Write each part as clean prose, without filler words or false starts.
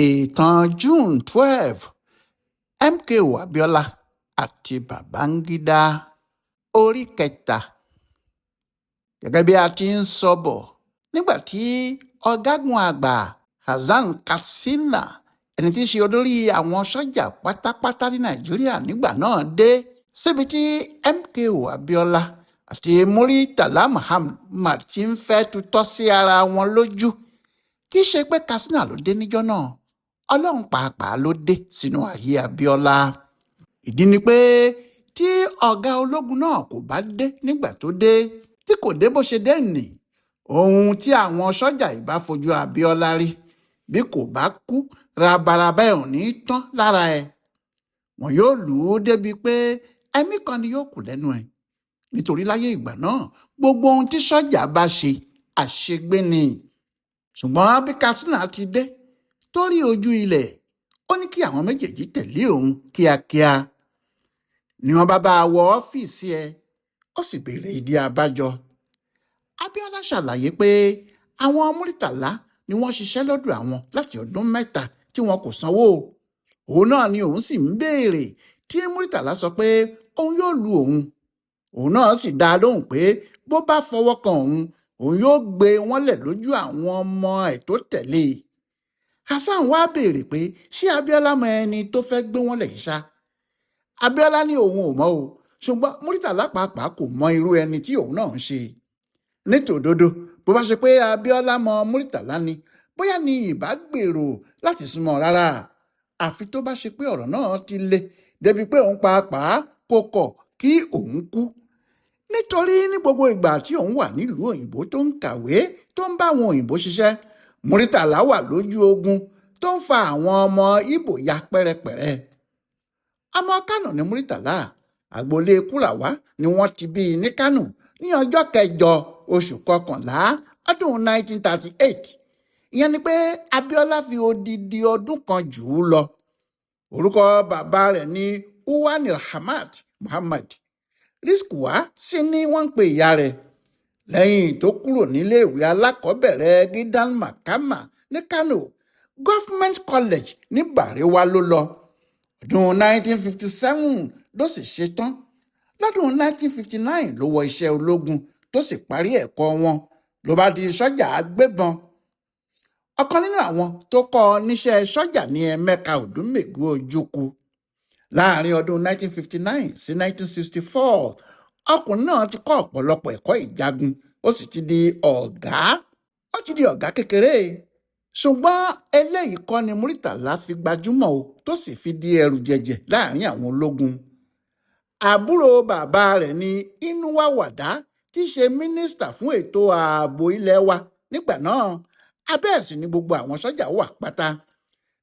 ìtàn June 12 MKO Abiola àti Babangida orí kẹta. Gẹ́gẹ́ bí a ti ń sọ bọ̀, nígbà tí ọ̀gágun àgbà Hasan Katsina, ẹni tí í ṣe olórí àwọn sọ́jà pátápátá ní Nàìjíríà nígbà náà, dé síbi tí MKO Abiola àti Muritala Muhammad ti ń fẹ́ tutọ́ sí ara wọn lójú, kì í ṣe pé Katsina ló dé níjọ́ náà, Ọlọ́run pàápàá ló dé sínú ayé Abiola. Ìdí ni pé tí ọ̀gá ológun náà kò bá dé nígbà tó dé, tí kò dé bó ṣe dé nì, ohun tí àwọn sọ́jà ìbá fojú Abiola rí bí kò bá kú rabaraba ẹ̀ ò ní tán lára ẹ̀. Wọn yóò lù ú débi pé ẹ̀mí kan ni yóò kù lẹ́nu ẹ̀. Nítorí láyé ìgbà náà, gbogbo ohun tí sọ́jà bá ṣe àṣegbé ni. Ṣùgbọ́n bí Katsina ti dé torí ojú ilẹ̀, ó ní kí àwọn méjèèjì tẹ̀lé òun kíákíá. Ni wọ́n bá wọ ọ́fíìsì ẹ̀, ó sì béèrè ìdí abájọ. Abiola ṣàlàyé pé àwọn Muritala ni wọ́n ṣiṣẹ́ lọ́dọ̀ àwọn láti ọdún 3 tí wọn kò sanwó. Òun náà ni òun sì ń béèrè, tí Muritala sọ pé òun yóò lu òun. Òun náà sì dá a lóhùn pé bó bá fọwọ́ kan òun yóò gbé wọn lẹ̀ lójú àwọn ọmọ ẹ̀ tó tẹ̀lé. Hasan wá béèrè pé ṣé Abiola mọ ẹni tó fẹ́ gbé wọn lẹ̀ yìí ṣá. Abiola ní òun ò mọ̀ o, ṣùgbọ́n Muritala pàápàá kò mọ irú ẹni tí òun náà ń ṣe. Nítòdodo, bó bá ṣe pé Abiola mọ Muritala ni, bóyá ni ìbá gbèrò láti súnmọ́ rárá. Àfi tó bá ṣe pé ọ̀rọ̀ náà ti le débi pé òun pàápàá kò kọ̀ kí òun kú. Nítorí ní gbogbo ìgbà tí òun wà nílùú òyìnbó tó ń kàwé, tó ń bá àwọn òyìnbó ṣiṣẹ́, Muritala wà lójú ogun tó ń fa àwọn ọmọ Ìgbò ya pẹ́rẹpẹ̀rẹ. Ọmọ Kánò ní Muritala, agboolé Kúràwá ni wọ́n ti bí ní Kánò ní ọjọ́ 9 oṣù kọkànlá ọdún 1938. Ìyẹn ni pé Abiola fi odidi ọdún kan jù ú lọ. Orúkọ bàbá rẹ̀ ní Uwani Rahmat Muhammad. Rizkuwa sì ni wọ́n ń pe ìyá rẹ̀. Lẹ́yìn tó kúrò níléèwé alákọ̀ọ́bẹ̀rẹ̀ Gidan Makama ní Kano, Government College ní Barewa ló lọ. Ọdún 1957 ló sì ṣetán. Lọ́dún 1959 ló wọ iṣẹ́ ológun tó sì parí ẹ̀kọ́ wọn, ló bá di sọ́jà agbébọn. Ọ̀kan nínú àwọn tó kọ́ níṣẹ́ sọ́jà ní Emeka Odumegu Ojukwu. Láàárín ọdún 1959 sí 1964, ọkùnrin náà ti kọ́ ọ̀pọ̀lọpọ̀ ẹ̀kọ́ ìjagun, ó sì ti di ọ̀gá. Ó ti di ọ̀gá kékeré. Ṣùgbọ́n eléyìí kọ́ ni Muritala fi gbajúmọ̀ o, tó sì fi di ẹrù jẹ̀jẹ̀ láàárín àwọn ológun. Àbúrò bàbá rẹ̀ ni Inuwa Wada, tí í ṣe mínísítà fún ètò ààbò ilé wa nígbà náà. Abẹ́ ẹ̀ sì ni gbogbo àwọn sọ́jà wà pátá.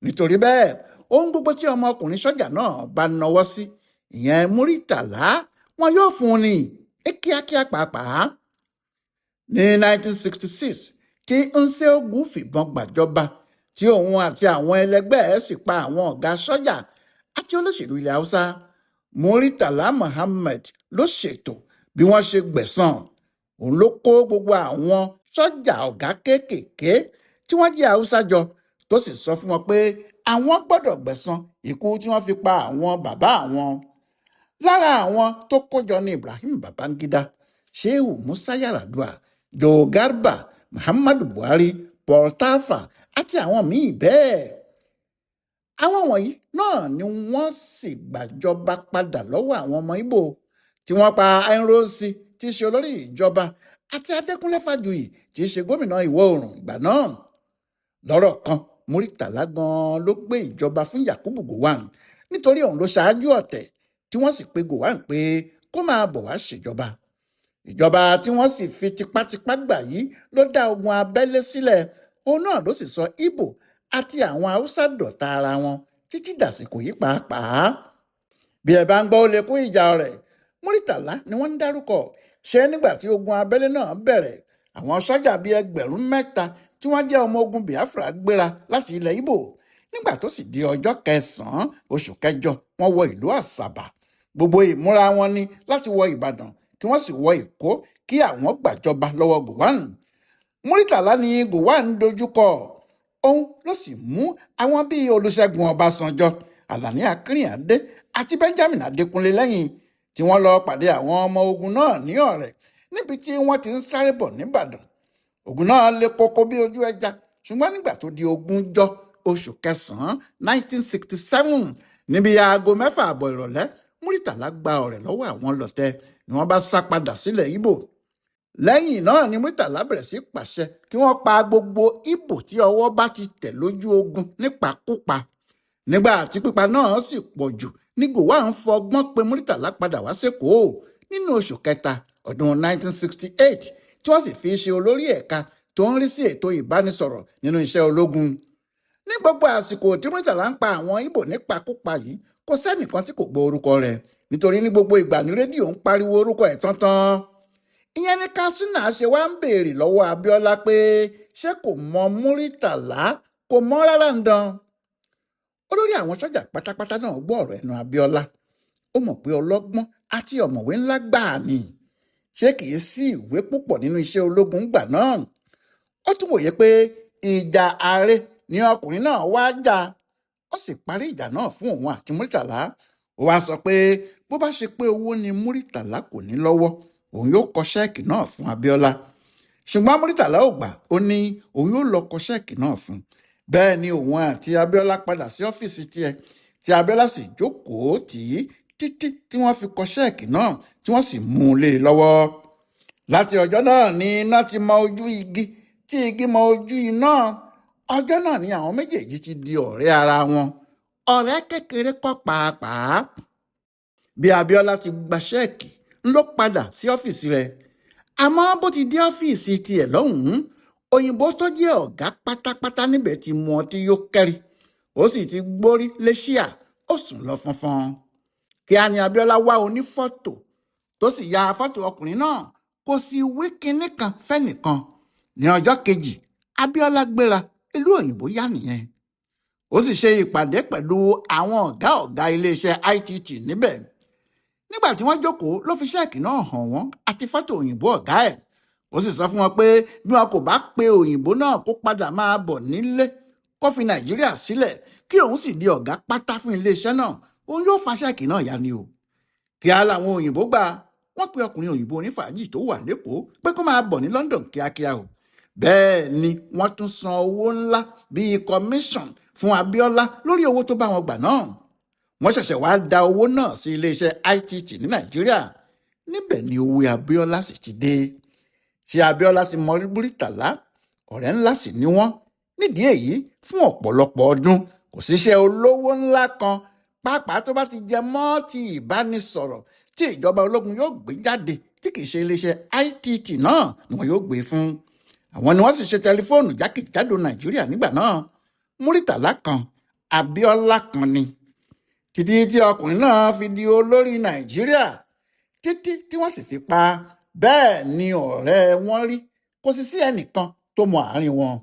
Nítorí bẹ́ẹ̀, ohun gbogbo tí ọmọkùnrin sọ́jà náà bá nawọ́ sí, ìyẹn Muritala, wọn yóò fún un ní kíákíá pàápàá. Ní 1966, tí Nseogun fìbọn gbàjọba, tí òun àti àwọn ẹlẹgbẹ́ ẹ̀ sì pa àwọn ọ̀gá sọ́jà àti olóṣèlú ilẹ̀ Haúsá, Muritala Muhammad ló ṣètò bí wọ́n ṣe gbẹ̀san. Òun ló kó gbogbo àwọn sọ́jà ọ̀gá kéékèèké tí wọ́n jẹ́ Haúsá jọ, tó sì sọ fún wọn pé àwọn gbọ́dọ̀ gbẹ̀san ikú tí wọ́n fi pa àwọn bàbá àwọn. Lára àwọn tó kójọ ní Ibrahim Babangida, Shehu Musa Yar'Adua, Joe Garba, Muhammadu Buhari, Paul Tafa àti àwọn míì bẹ́ẹ̀. Àwọn wọ̀nyí náà ni wọ́n sì gbàjọba padà lọ́wọ́ àwọn ọmọ Ìgbò, tí wọ́n pa Aínrósì tí í ṣe olórí ìjọba àti Adékúnlé Fájuyì tí í ṣe gómìnà ìwọ̀ oòrùn ìgbà náà. Lọ́rọ̀ kan, Muritala gan ló gbé ìjọba fún Yakubu Gowon, nítorí òun ló ṣáájú ọ̀tẹ̀ tí wọ́n sì pe Gowon pé kó máa bọ̀ wá ṣèjọba. Ìjọba tí wọ́n sì fi tipátipá gbà yìí ló dá ogun abẹ́lé sílẹ̀. Òun náà ló sì sọ Ìgbò àti àwọn Haúsá dọ̀tá ara wọn títí dàsìkò yìí pàápàá. Bí ẹ bá ń gbọ́ ó lè kú ìjà rẹ̀, Muritala ni wọ́n ń dárúkọ. Ṣé nígbà tí ogun abẹ́lé náà bẹ̀rẹ̀, àwọn sọ́jà bíi 3,000 tí wọ́n jẹ́ ọmọ ogun Biafra gbéra láti ilẹ̀ Ìgbò. Nígbà tó sì di ọjọ́ 9 oṣù kẹjọ, wọ́n wọ ìlú Àsàbà. Gbogbo ìmúra wọn ni láti wọ Ìbàdàn, kí wọ́n sì wọ Èkó kí àwọn gbàjọba lọ́wọ́ Gowon. Muritala ni Gowon dojúkọ. òun ló sì mú àwọn bíi Olúṣẹ́gun Ọbásanjọ́, Àlàní Akínrínnádé àti Benjamin Adékúnlé lẹ́yìn tí wọ́n lọ pàdé àwọn ọmọ ogun náà ní Ọ̀rẹ́ níbi tí wọ́n ti ń sáré bọ̀ nìbàdàn. Ogun náà le koko bí ojú ẹja, ṣùgbọ́n nígbà tó di 20 oṣù kẹsàn-án 1967 níbi aago 6:30 ìrọ̀lẹ́, Múrítàlá gba Ọ̀rẹ́ lọ́wọ́ àwọn lọ̀tẹ̀ ni wọ́n bá sá padà sílẹ̀ Ìgbò. Lẹ́yìn náà ni Múrítàlá bẹ̀rẹ̀ sí pàṣẹ kí wọ́n pa gbogbo Ìgbò tí ọwọ́ bá ti tẹ̀ lójú ogun nípakúpa. Nígbà tí pípa náà sì pọ̀ jù ní Gowon fọgbọ́n pé Múrítàlá padà wá s'Èkó nínú oṣù kẹta ọdún 1968 tí wọ́n sì fi ṣe olórí ẹ̀ka tó ń rí sí ètò ìbánisọ̀rọ̀ nínú iṣẹ́ ológun. Ní gbogbo àsìkò tí Múrítàlá ń pa àwọn Ìgbò nípakúpa yìí, kò sẹ́nìkan tí kò gbọ́ orúkọ rẹ̀, nítorí ní gbogbo ìgbà ní rédíò ń pariwo orúkọ ẹ̀ tántán. Ìyẹn ni Katsina ṣe wá ń béèrè lọ́wọ́ Abíọ́lá pé ṣé kò mọ Múrítàlá, kò mọ rárá ń dán. Olórí àwọn sọ́jà pátápátá náà gbọ́ ọ̀rọ̀ ẹnu Abíọ́lá. Ó mọ̀ pé ọlọ́gbọ́n àti ọ̀mọ̀wé ńlá gbáà ni. Ṣé kìí sí ìwé púpọ̀ nínú iṣẹ́ ológun gbà náà? Ó tún wòye pé ìjà ààrẹ ni ọkùnrin náà wá jà. Ó sì parí ìjà náà fún òun àti Múrítàlá. Ó wá sọ pé bó bá ṣe pé owó ni Múrítàlá kò ní lọ́wọ́, òun yóò kọ ṣẹ́ẹ̀kì náà fún Abíọ́lá. Ṣùgbọ́n Múrítàlá ò gbà, ó ní òun yóò lọ kọ ṣẹ́ẹ̀kì náà fún. Bẹ́ẹ̀ ni òun àti Abíọ́lá padà sí ọ́fíìsì tiẹ̀, tí Abíọ́lá sì jókòó tì í títí tí wọ́n fi kọ ṣẹ́ẹ̀kì náà tí wọ́n sì mú un lé e lọ́wọ́. Láti ọjọ́ náà ni iná ti mọ ojú igi, tí igi mọ ojú iná. Ọjọ́ náà ni àwọn méjèèjì ti di ọ̀rẹ́ ara wọn, ọ̀rẹ́ kékeré kọ́ pàápàá. Bí Abíọ́lá ti gba ṣẹ́ẹ̀kì ló padà sí ọ́fíìsì rẹ̀. Àmọ́ bó ti dé ọ́fíìsì tiẹ̀ lọ́hùn-ún, òyìnbó tó jẹ́ ọ̀gá pátápátá níbẹ̀ ti mu ọtí yó kẹ́rì, ó sì ti gbórí léṣíà, ó sùn lọ fọnfọn. Kíá ni Abíọ́lá wá onífọ́tò tó sì ya fọ́tò ọkùnrin náà, kò sì wí kinní kan fẹ́nìkan. Ní ọjọ́ kejì, Abíọ́lá gbéra ìlú òyìnbó yá nìyẹn. Ó sì ṣe ìpàdé pẹ̀lú àwọn ọ̀gá iléeṣẹ́ ITT níbẹ̀. Nígbà tí wọ́n jókòó ló fi ṣẹ́ẹ̀kì náà hàn wọ́n àti fọ́tò òyìnbó ọ̀gá ẹ̀. Ó sì sọ fún wọn pé bí wọn kò bá pe òyìnbó náà kó padà máa bọ̀ nílé, kó fi Nàìjíríà sílẹ̀, kí òun sì di ọ̀gá pátá fún iléeṣẹ́ náà, òun yóò fa ṣẹ́ẹ̀kì náà yá ni o. Kíá làwọn òyìnbó gbà. Wọ́n pe ọkùnrin òyìnbó onífàájì tó wà lÉkòó pé kó máa bọ̀ ní London kíákíá o. Bẹ́ẹ̀ ni wọ́n tún san owó ńlá bíi commission fún Abíọ́lá lórí owó tó bá wọn gbà náà. Wọ́n ṣẹ̀ṣẹ̀ wá da owó náà sí iléeṣẹ́ ITT ní Nàìjíríà. Níbẹ̀ ni owó Abíọ́lá sì ti dé. Ṣé Abíọ́lá ti mọ Múrítàlá? Ọ̀rẹ́ ńlá sì ni wọ́n. Nídìí èyí, fún ọ̀pọ̀lọpọ̀ ọdún kò síṣẹ́ olówó ńlá kan, pàápàá tó bá ti jẹ mọ́ ti ìbánisọ̀rọ̀, tí ìjọba ológun yóò gbé jáde tí kìí ṣe iléeṣẹ́ ITT náà ni wọn yóò gbé fún. Àwọn ni wọ́n sì ṣe tẹlifóònù jákèjádò Nàìjíríà nígbà náà. Múrítàlá kan, Abíọ́lá kan ni. Títí tí ọkùnrin náà fi di olórí Nàìjíríà, títí tí wọ́n sì fi pa. Bẹ́ẹ̀ ni ọ̀rẹ́ wọn rí, kò sì sí ẹnìkan tó mọ àárín wọn.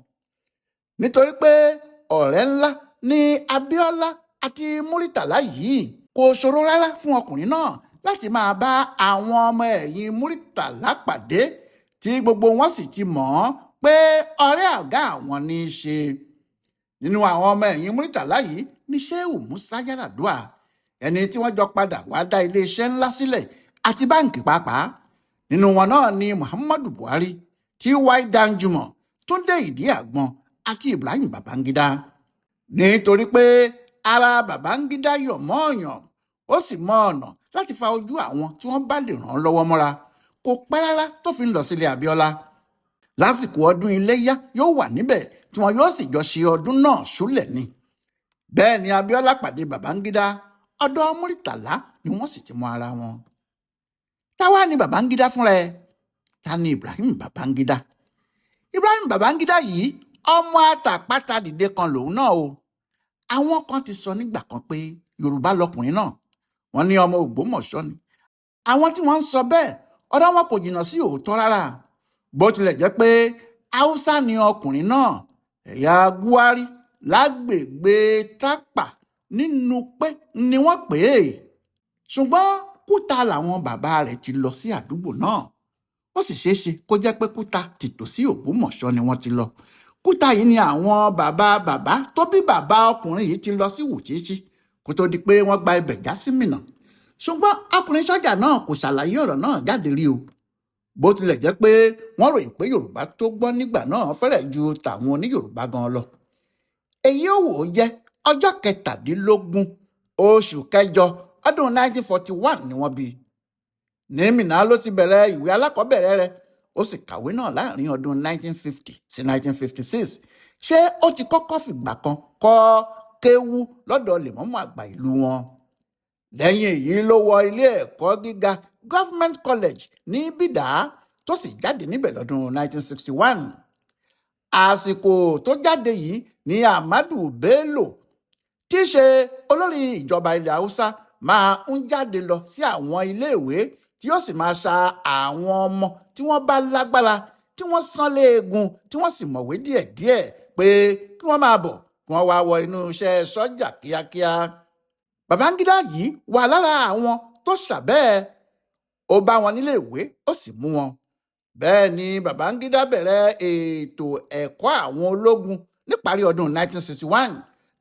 Nítorí pé ọ̀rẹ́ ńlá ni Abíọ́lá àti Múrítàlá yìí, kò ṣòro rárá fún ọkùnrin náà láti máa bá àwọn ọmọ ẹ̀yìn Múrítàlá pàdé, tí gbogbo wọn sì ti mọ̀ ọ́n pé ọ̀rẹ́ ọ̀gá àwọn ní í ṣe. Nínú àwọn ọmọ ẹ̀yìn Múrítàlá yìí ni Shehu Musa Yar'Adua, ẹni tí wọ́n jọ padà wá dá iléeṣẹ́ ńlá sílẹ̀ àti báǹkì pàápàá. Nínú wọn náà ni Muhammadu Buhari, T.Y. Danjuma, Túndé Ìdí-Àgbọn àti Ibrahim Babangida. Nítorí pé ara Babangida yọ̀ mọ́ ọ̀yàn, ó sì mọ ọ̀nà láti fa ojú àwọn tí wọ́n bá lè ràn án lọ́wọ́ mọ́ra. Kò pẹ́ rárá tó fi ń lọ sílé Abíọ́lá. Lásìkò ọdún Iléyá yóò wà níbẹ̀ tí wọn yóò sì jọ ṣe ọdún náà ṣúlẹ̀ ni. Bẹ́ẹ̀ ni Abíọ́lá pàdé Babangida, ọ̀dọ̀ Múrítàlá ni wọ́n sì ti mọ ara wọn. Táwa ni Babangida fúnra ẹ̀? Ta ni Ibrahim Babangida? Ibrahim Babangida yìí ọmọ àtàpátá dìde kan lòun náà o. Àwọn kan ti sọ nígbà kan pé Yorùbá lọkùnrin náà, wọ́n ní ọmọ Ògbómọ̀ṣọ́ ni. Àwọn tí wọ́n ń sọ bẹ́ẹ̀, ọ̀rọ̀ wọn kò jìnnà sí òótọ́ rárá. Bó tilẹ̀ jẹ́ pé Haúsá ni ọkùnrin náà, ẹ̀yà Gwari lágbègbè Tápà nínú pé ni wọ́n pè é. Ṣùgbọ́n Kúta làwọn bàbá rẹ̀ ti lọ sí àdúgbò náà. Ó sì ṣeé ṣe kó jẹ́ pé Kúta tìtòsí Ògbómọ̀ṣọ́ ni wọ́n ti lọ, kúta yìí ni àwọn bàbá tó bí bàbá ọkùnrin yìí ti lọ sí wùchíchí kó tó di pé wọ́n gba ibẹ̀ já sí Mínà. ṣùgbọ́n ọkùnrin sọ́jà náà kò ṣàlàyé ọ̀rọ̀ náà jáde rí o, bó tilẹ̀ jẹ́ pé wọ́n ròyìn pé Yorùbá tó gbọ́ nígbà náà fẹ́rẹ̀ ju tàwọn oníYorùbá gan lọ. èyí ò wò ó jẹ́ ọjọ́ 17 oṣù kẹjọ ọdún 1941 ni wọ́n bí i. ní Mínà ló ti bẹ̀rẹ̀ ìwé alákọ̀ọ́bẹ̀rẹ̀ rẹ̀, ó sì kàwé náà láàrin ọdún 1950 sí 1956. ṣé ó ti kọ́kọ́ fìgbà kan kọ́ kéwú lọ́dọ̀ lèmọ́mù àgbà ìlú wọn. lẹ́yìn èyí ló wọ ilé ẹ̀kọ́ gíga Government College ní Bídà tó sì jáde níbẹ̀ lọ́dún 1961. àsìkò tó jáde yìí ni Ahmadu Bello tí í ṣe olórí ìjọba ilẹ̀ Haúsá máa ń jáde lọ sí àwọn iléèwé tí yóò sì máa ṣa àwọn ọmọ tí wọ́n bá lágbára, tí wọ́n sán léegun, tí wọ́n sì mọ̀wé díẹ̀díẹ̀ pé kí wọ́n máa bọ̀ kí wọ́n wá wọ inú iṣẹ́ sọ́jà kíákíá. Babangida yìí wà lára àwọn tó ṣàbẹ́ẹ̀. ó bá wọn níléèwé ó sì mú wọn. bẹ́ẹ̀ ni Babangida bẹ̀rẹ̀ ètò ẹ̀kọ́ àwọn ológun níparí ọdún 1961.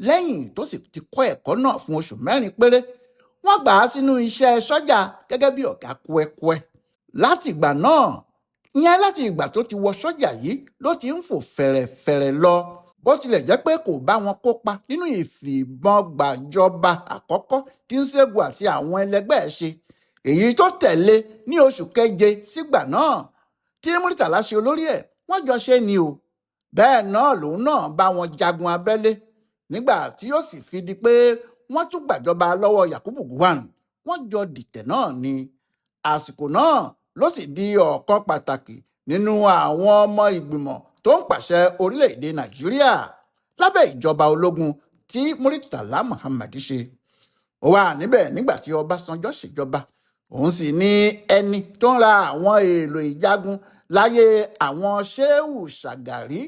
lẹ́yìn tó sì ti kọ́ ẹ̀kọ́ náà fún oṣù 4 péré, wọ́n gbà á sínú iṣẹ́ sọ́jà gẹ́gẹ́ bí ọ̀gá kúẹ́kúẹ́. láti ìgbà náà, ìyẹn láti ìgbà tó ti wọ sọ́jà yìí ló ti ń fò fẹ̀rẹ̀fẹ̀rẹ̀ lọ, bó tilẹ̀ jẹ́ pé kò bá wọn kópa nínú ìfìbọn gbàjọba àkọ́kọ́ tí Nsegbu àti àwọn ẹlẹgbẹ́ ẹ̀ ṣe. èyí tó tẹ̀lé ní oṣù keje sígbà náà tí Murtala ṣe olórí ẹ̀, wọ́n jọ ṣe ni o. bẹ́ẹ̀ náà lòun náà bá wọn jagun abẹ́lé nígbà tí ó sì fi di pé wọ́n tún gbàjọba lọ́wọ́ Yakubu Gowon. wọ́n jọ dìtẹ̀ náà ni. àsìkò náà ló sì di ọ̀kan pàtàkì nínú àwọn ọmọ ìgbìmọ̀ tó ń pàṣẹ orílẹ̀-èdè Nàìjíríà lábẹ́ ìjọba ológun tí Murtala Muhammad ṣe. ó wà níbẹ̀ nígbà tí Ọbásanjọ́ ṣèjọba. òun sì ní ẹni tó ń ra àwọn èèlò ìjagun láyé àwọn Shehu Shagari.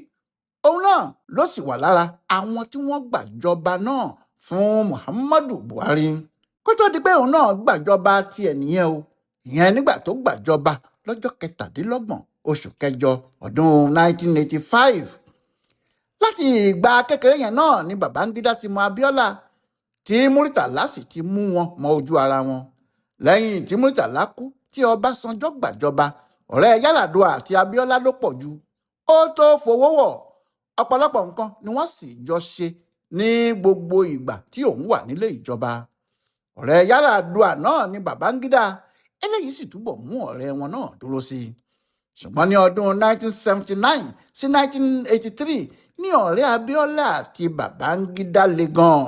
òun náà ló sì wà lára àwọn tí wọ́n gbàjọba náà fún Muhammadu Buhari. kó tó di pé òun náà gbàjọba tiẹ̀ nìyẹn o. ìyẹn nígbà tó gbàjọba lọ́jọ́ 27 oṣù kẹjọ ọdún 1985. láti ìgbà kékeré yẹn náà ni Babangida ti mọ Abiola, tí Murtala sì ti mú wọn mọ ojú ara wọn. lẹ́yìn tí Murtala kú tí Ọbásanjọ́ gbàjọba, ọ̀rẹ́ Yar'Adua àti Abiola ló pọ̀ jù. ó tó fowó wọ̀. ọ̀pọ̀lọpọ̀ nǹkan ni wọ́n sì jọ ṣe ní gbogbo ìgbà tí òun wà nílé ìjọba. ọ̀rẹ́ Yar'Adua náà ni Babangida, eléyìí sì túbọ̀ mú ọ̀rẹ́ wọn náà dúró sí i. ṣùgbọ́n ní ọdún 1979 sí 1983 ní ọ̀rẹ́ Abiola àti Babangida le gan-an.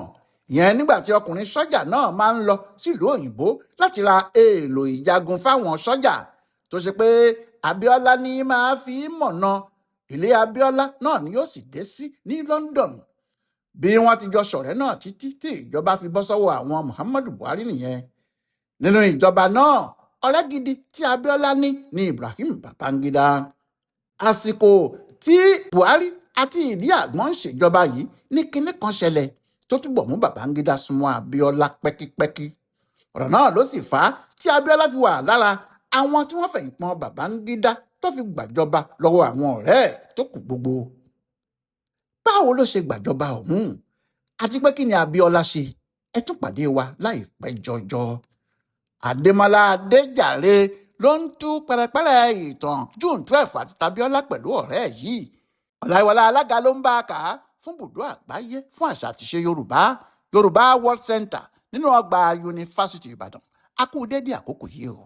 ìyẹn nígbà tí ọkùnrin sọ́jà náà máa ń lọ sílùú òyìnbó láti ra èèlò ìjagun fáwọn sọ́jà, tó ṣe pé Abiola ní máa fi mọ̀nà ilé Abiola náà ni yóò sì dé sí ní London. bí wọ́n ti jọ ṣọ̀rẹ́ náà títí tí ìjọba fi bọ́ sọ́wọ́ àwọn Muhammadu Buhari nìyẹn. nínú ìjọba náà, ọ̀rẹ́ gidi tí Abiola ní Ibrahim Babangida. àsìkò tí Buhari àti Ìdí Àgbọn ń ṣèjọba yìí ní kinní kan ṣẹlẹ̀ tó túbọ̀ mú Babangida súnmọ́ Abiola pẹ́kípẹ́kí. ọ̀rọ̀ náà ló sì fà á tí Abiola fi wà lára àwọn tí wọ́n fẹ̀yìn pọ́n Babangida tó fi gbàjọba lọ́wọ́ àwọn ọ̀rẹ́ ẹ̀ tó kù gbogbo. báwo ló ṣe gbàjọba ọ̀hún àti pé kí ni Abiola ṣe? ẹ tún pàdé wa láìpẹ́ jọjọ. Adémọ́lá Adéjàre ló ń tú pẹ̀rẹ̀pẹ̀rẹ̀ ìtàn June 12 àti Tabiola pẹ̀lú ọ̀rẹ́ yìí. Ọláyíwọlá Alága ló ń bá a kà á fún Ibùdó Àgbáyé fún Àṣà àti Ìṣe Yorùbá World Center nínú ọgbà Yunifásítì Ìbàdàn. a kú dédé àkókò yìí o.